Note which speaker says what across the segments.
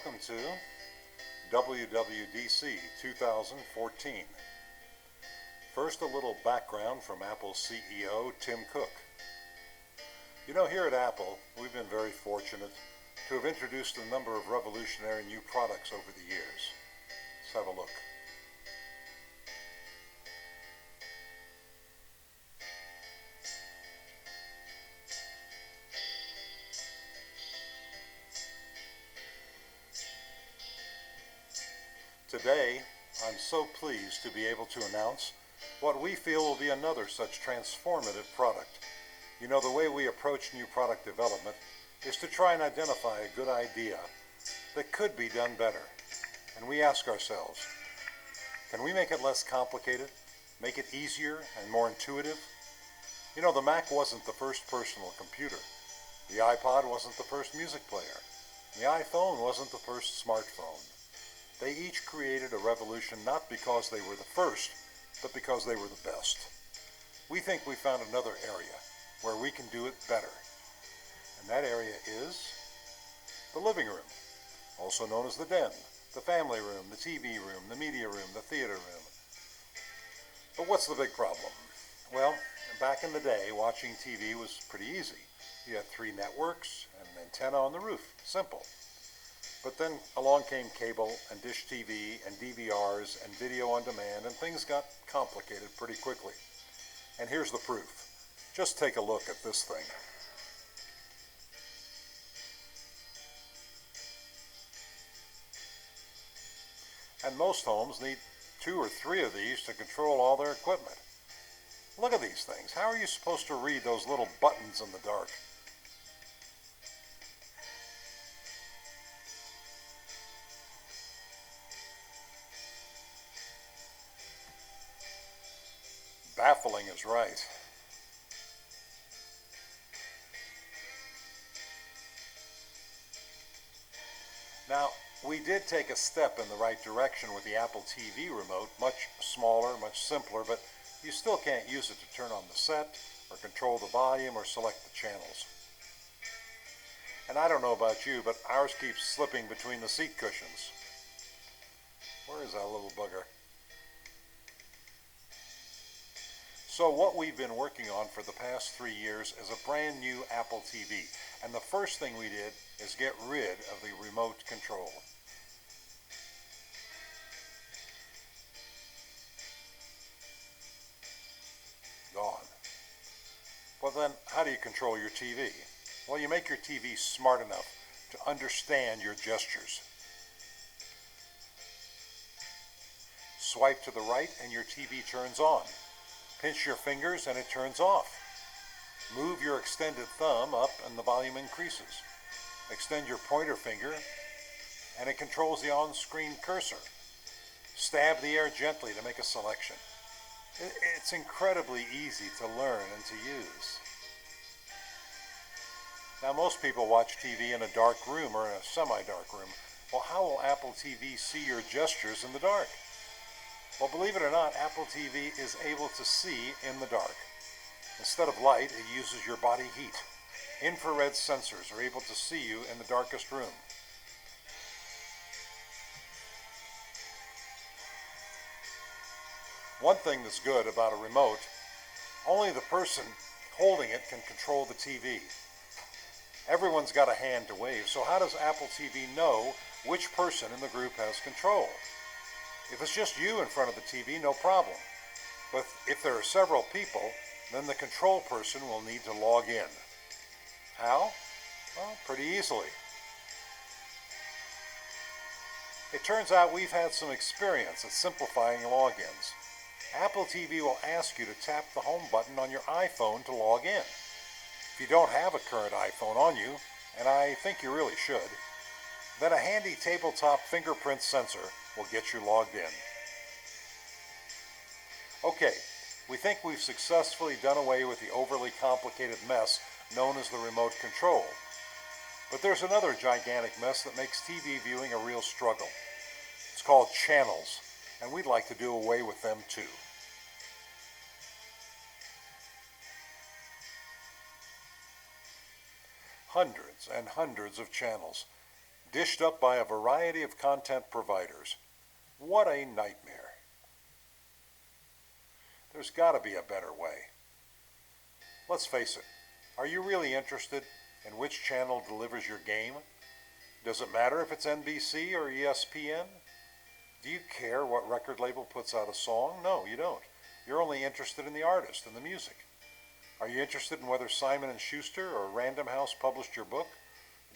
Speaker 1: welcome to WWDC 2014. First, a little background from Apple's CEO, Tim Cook. You know, here at Apple, we've been very fortunate to have introduced a number of revolutionary new products over the years. Let's have a look. Today, I'm so pleased to be able to announce what we feel will be another such transformative product. You know, the way we approach new product development is to try and identify a good idea that could be done better. And we ask ourselves, can we make it less complicated, make it easier and more intuitive? You know, the Mac wasn't the first personal computer. The iPod wasn't the first music player. The iPhone wasn't the first smartphone. They each created a revolution not because they were the first, but because they were the best. We think we found another area where we can do it better. And that area is the living room, also known as the den, the family room, the TV room, the media room, the theater room. But what's the big problem? Well, back in the day, watching TV was pretty easy. You had 3 networks and an antenna on the roof. Simple. But then along came cable and dish TV and DVRs and video on demand, and things got complicated pretty quickly. And here's the proof. Just take a look at this thing. And most homes need 2 or 3 of these to control all their equipment. Look at these things. How are you supposed to read those little buttons in the dark? Baffling is right. Now, we did take a step in the right direction with the Apple TV remote, much smaller, much simpler, but you still can't use it to turn on the set, or control the volume, or select the channels. And I don't know about you, but ours keeps slipping between the seat cushions. Where is that little bugger? So what we've been working on for the past 3 years is a brand new Apple TV. And the first thing we did is get rid of the remote control. Gone. Well then, how do you control your TV? Well, you make your TV smart enough to understand your gestures. Swipe to the right and your TV turns on. Pinch your fingers and it turns off. Move your extended thumb up and the volume increases. Extend your pointer finger and it controls the on-screen cursor. Stab the air gently to make a selection. It's incredibly easy to learn and to use. Now, most people watch TV in a dark room or in a semi-dark room. Well, how will Apple TV see your gestures in the dark? Well, believe it or not, Apple TV is able to see in the dark. Instead of light, it uses your body heat. Infrared sensors are able to see you in the darkest room. One thing that's good about a remote, only the person holding it can control the TV. Everyone's got a hand to wave, so how does Apple TV know which person in the group has control? If it's just you in front of the TV, no problem. But if there are several people, then the control person will need to log in. How? Well, pretty easily. It turns out we've had some experience at simplifying logins. Apple TV will ask you to tap the home button on your iPhone to log in. If you don't have a current iPhone on you, and I think you really should, then a handy tabletop fingerprint sensor will get you logged in. Okay, we think we've successfully done away with the overly complicated mess known as the remote control. But there's another gigantic mess that makes TV viewing a real struggle. It's called channels, and we'd like to do away with them too. Hundreds and hundreds of channels. dished up by a variety of content providers. What a nightmare. There's got to be a better way. Let's face it, are you really interested in which channel delivers your game? Does it matter if it's NBC or ESPN? Do you care what record label puts out a song? No, you don't. You're only interested in the artist and the music. Are you interested in whether Simon & Schuster or Random House published your book,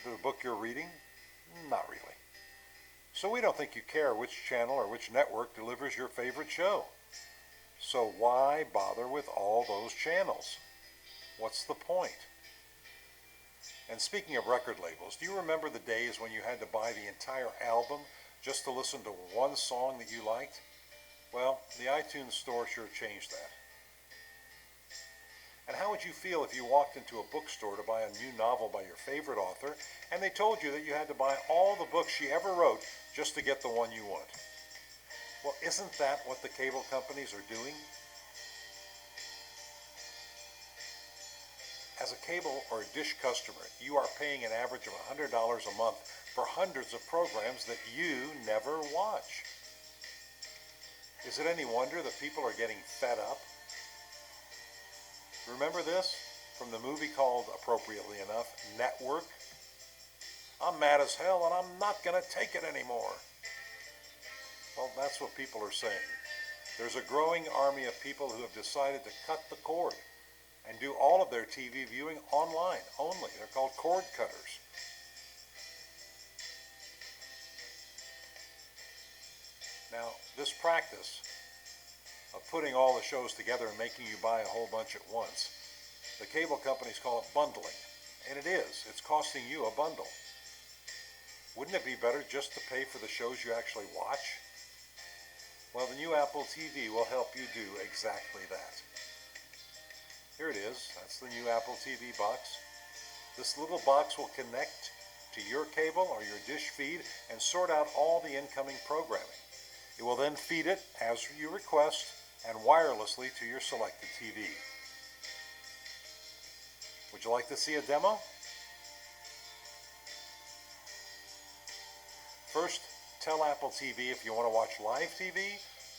Speaker 1: the book you're reading? Not really. So we don't think you care which channel or which network delivers your favorite show. So why bother with all those channels? What's the point? And speaking of record labels, do you remember the days when you had to buy the entire album just to listen to one song that you liked? Well, the iTunes store sure changed that. And how would you feel if you walked into a bookstore to buy a new novel by your favorite author and they told you that you had to buy all the books she ever wrote just to get the one you want? Well, isn't that what the cable companies are doing? As a cable or a dish customer, you are paying an average of $100 a month for hundreds of programs that you never watch. Is it any wonder that people are getting fed up? Remember this from the movie called, appropriately enough, Network? I'm mad as hell and I'm not going to take it anymore. Well, that's what people are saying. There's a growing army of people who have decided to cut the cord and do all of their TV viewing online only. They're called cord cutters. Now, this practice of putting all the shows together and making you buy a whole bunch at once, the cable companies call it bundling. And it is. It's costing you a bundle. Wouldn't it be better just to pay for the shows you actually watch? Well, the new Apple TV will help you do exactly that. Here it is. That's the new Apple TV box. This little box will connect to your cable or your dish feed and sort out all the incoming programming. It will then feed it as you request and wirelessly to your selected TV. Would you like to see a demo? First, tell Apple TV if you want to watch live TV,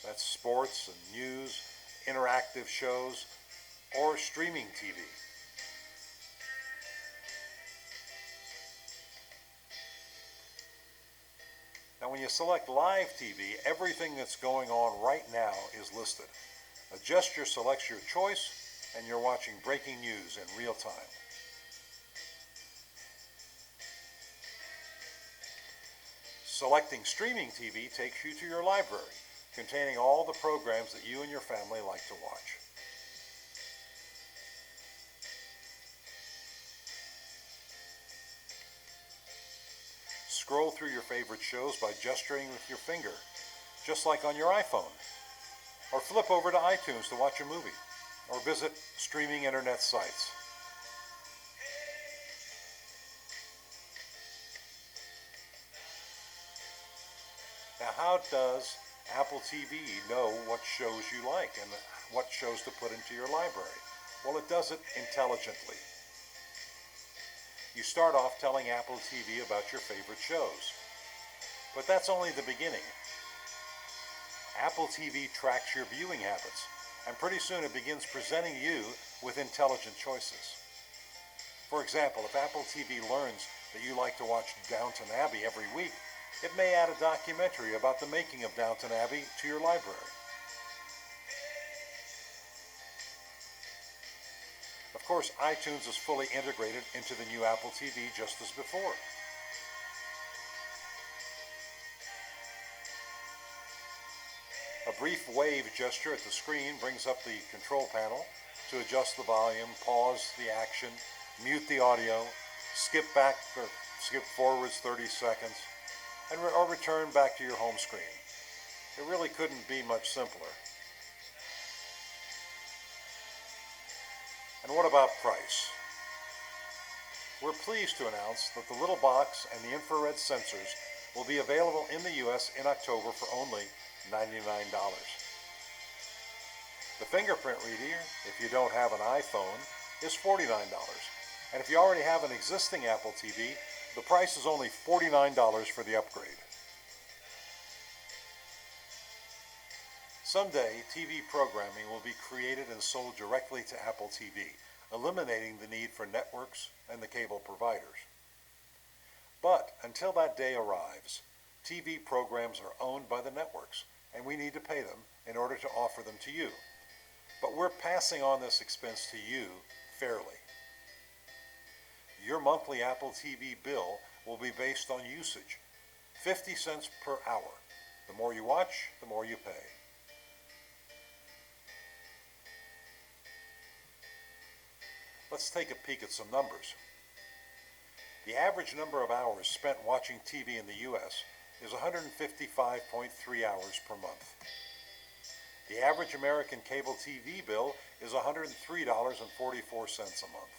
Speaker 1: that's sports and news, interactive shows, or streaming TV. Now when you select live TV, everything that's going on right now is listed. A gesture selects your choice and you're watching breaking news in real time. Selecting streaming TV takes you to your library, containing all the programs that you and your family like to watch. Scroll through your favorite shows by gesturing with your finger, just like on your iPhone. Or flip over to iTunes to watch a movie, or visit streaming internet sites. Now, how does Apple TV know what shows you like and what shows to put into your library? Well, it does it intelligently. You start off telling Apple TV about your favorite shows. But that's only the beginning. Apple TV tracks your viewing habits, and pretty soon it begins presenting you with intelligent choices. For example, if Apple TV learns that you like to watch Downton Abbey every week, it may add a documentary about the making of Downton Abbey to your library. Of course, iTunes is fully integrated into the new Apple TV just as before. A brief wave gesture at the screen brings up the control panel to adjust the volume, pause the action, mute the audio, skip back or skip forwards 30 seconds, or return back to your home screen. It really couldn't be much simpler. And what about price? We're pleased to announce that the little box and the infrared sensors will be available in the U.S. in October for only $99. The fingerprint reader, if you don't have an iPhone, is $49. And if you already have an existing Apple TV, the price is only $49 for the upgrade. Someday, TV programming will be created and sold directly to Apple TV, eliminating the need for networks and the cable providers. But until that day arrives, TV programs are owned by the networks, and we need to pay them in order to offer them to you. But we're passing on this expense to you fairly. Your monthly Apple TV bill will be based on usage, 50 cents per hour. The more you watch, the more you pay. Let's take a peek at some numbers. The average number of hours spent watching TV in the U.S. is 155.3 hours per month. The average American cable TV bill is $103.44 a month.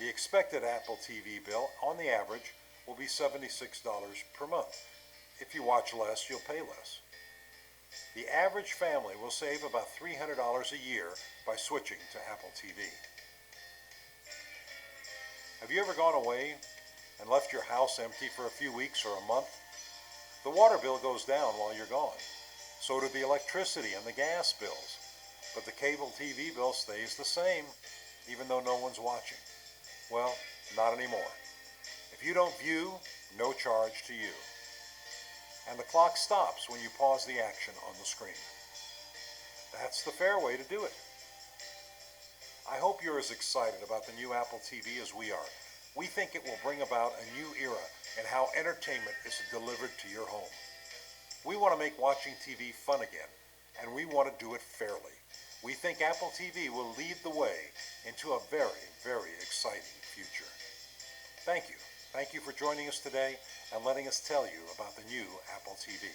Speaker 1: The expected Apple TV bill, on the average, will be $76 per month. If you watch less, you'll pay less. The average family will save about $300 a year by switching to Apple TV. Have you ever gone away and left your house empty for a few weeks or a month? The water bill goes down while you're gone. So do the electricity and the gas bills. But the cable TV bill stays the same, even though no one's watching. Well, not anymore. If you don't view, no charge to you. And the clock stops when you pause the action on the screen. That's the fair way to do it. I hope you're as excited about the new Apple TV as we are. We think it will bring about a new era in how entertainment is delivered to your home. We want to make watching TV fun again, and we want to do it fairly. We think Apple TV will lead the way into a very, very exciting future. Thank you. Thank you for joining us today and letting us tell you about the new Apple TV.